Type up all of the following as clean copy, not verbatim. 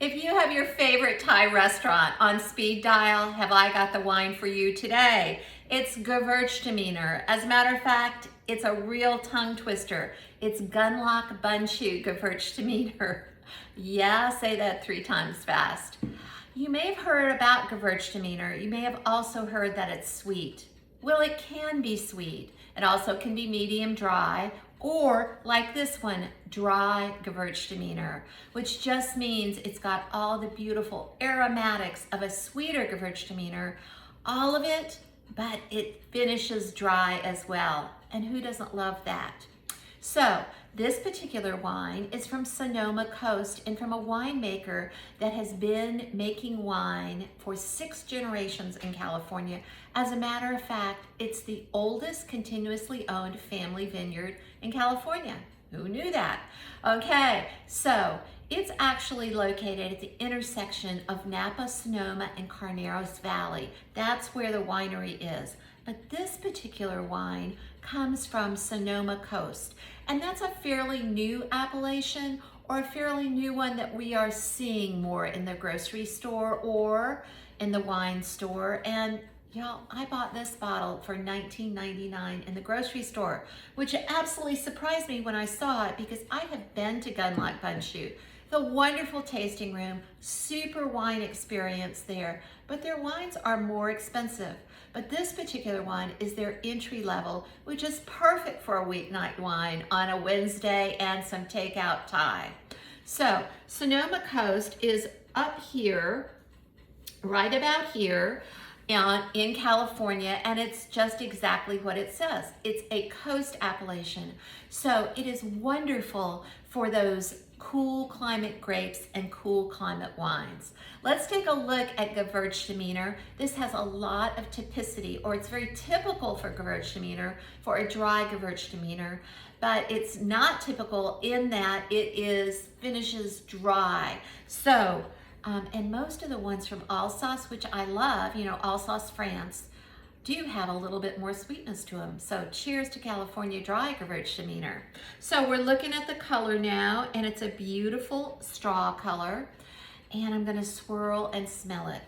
If you have your favorite Thai restaurant on speed dial, have I got the wine for you today? It's Gewurtztraminer. As a matter of fact, it's a real tongue twister. It's Gundlach Bundschu Gewurtztraminer. Yeah, say that 3 times fast. You may have heard about Gewurtztraminer. You may have also heard that it's sweet. Well, it can be sweet. It also can be medium dry, or like this one, Dry Gewurtztraminer, which just means it's got all the beautiful aromatics of a sweeter Gewurtztraminer, all of it, but it finishes dry as well. And who doesn't love that? So this particular wine is from Sonoma Coast and from a winemaker that has been making wine for 6 generations in California. As a matter of fact, it's the oldest continuously owned family vineyard in California. Who knew that? Okay, so it's actually located at the intersection of Napa, Sonoma, and Carneros Valley. That's where the winery is. But this particular wine comes from Sonoma Coast, and that's a fairly new appellation, or a fairly new one that we are seeing more in the grocery store or in the wine store. And y'all, I bought this bottle for $19.99 in the grocery store, which absolutely surprised me when I saw it, because I have been to Gundlach Bundschu, the wonderful tasting room, super wine experience there, but their wines are more expensive. But this particular one is their entry level, which is perfect for a weeknight wine on a Wednesday and some takeout Thai. So Sonoma Coast is up here, right about here, in California, and it's just exactly what it says. It's a coast appellation. So it is wonderful for those cool climate grapes and cool climate wines. Let's take a look at Gewurtztraminer. This has a lot of typicity, or it's very typical for Gewurtztraminer, for a dry Gewurtztraminer, but it's not typical in that it finishes dry. So, and most of the ones from Alsace, which I love, you know, Alsace, France, do have a little bit more sweetness to them. So cheers to California Dry Gewurtztraminer. So we're looking at the color now, and it's a beautiful straw color. And I'm gonna swirl and smell it.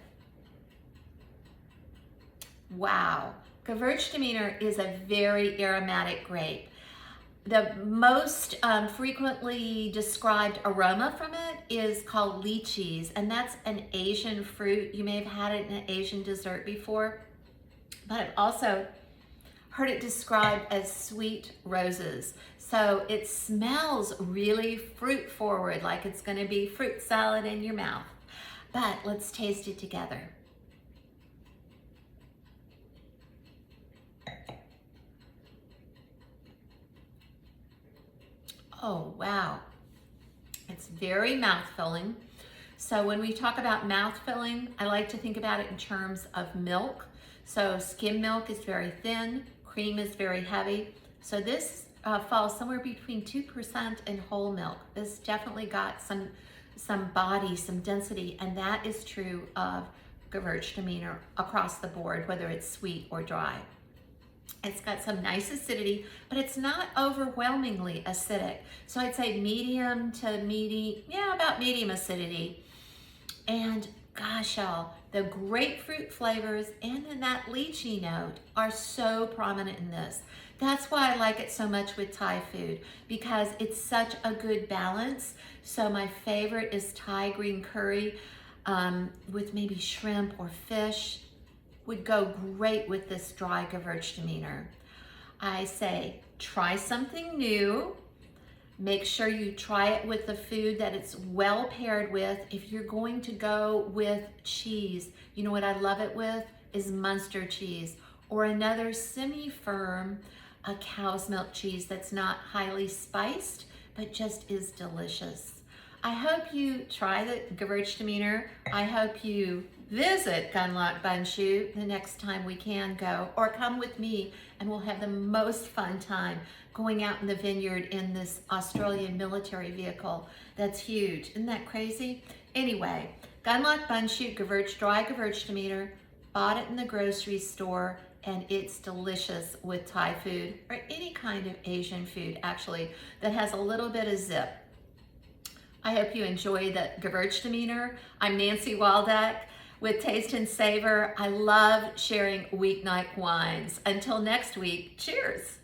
Wow, Gewurtztraminer is a very aromatic grape. The most frequently described aroma from it is called lychees, and that's an Asian fruit. You may have had it in an Asian dessert before, but I've also heard it described as sweet roses. So it smells really fruit forward, like it's gonna be fruit salad in your mouth. But let's taste it together. Oh, wow. It's very mouth-filling. So when we talk about mouth-filling, I like to think about it in terms of milk. So skim milk is very thin, cream is very heavy. So this falls somewhere between 2% and whole milk. This definitely got some body, some density, and that is true of Gewurtztraminer across the board, whether it's sweet or dry. It's got some nice acidity, but it's not overwhelmingly acidic. So I'd say medium to about medium acidity. And gosh, y'all, the grapefruit flavors and then that lychee note are so prominent in this. That's why I like it so much with Thai food, because it's such a good balance. So my favorite is Thai green curry with maybe shrimp or fish. Would go great with this dry Gewurtztraminer. I say, try something new. Make sure you try it with the food that it's well paired with. If you're going to go with cheese, you know what I love it with is Munster cheese, or another semi-firm cow's milk cheese that's not highly spiced, but just is delicious. I hope you try the Gewurtztraminer. I hope you visit Gundlach Bundschu the next time we can go, or come with me and we'll have the most fun time going out in the vineyard in this Australian military vehicle that's huge. Isn't that crazy? Anyway, Gundlach Bundschu Dry Gewurtztraminer, bought it in the grocery store, and it's delicious with Thai food, or any kind of Asian food actually, that has a little bit of zip. I hope you enjoy the Gewurtztraminer. I'm Nancy Waldeck with Taste and Savor. I love sharing weeknight wines. Until next week, cheers.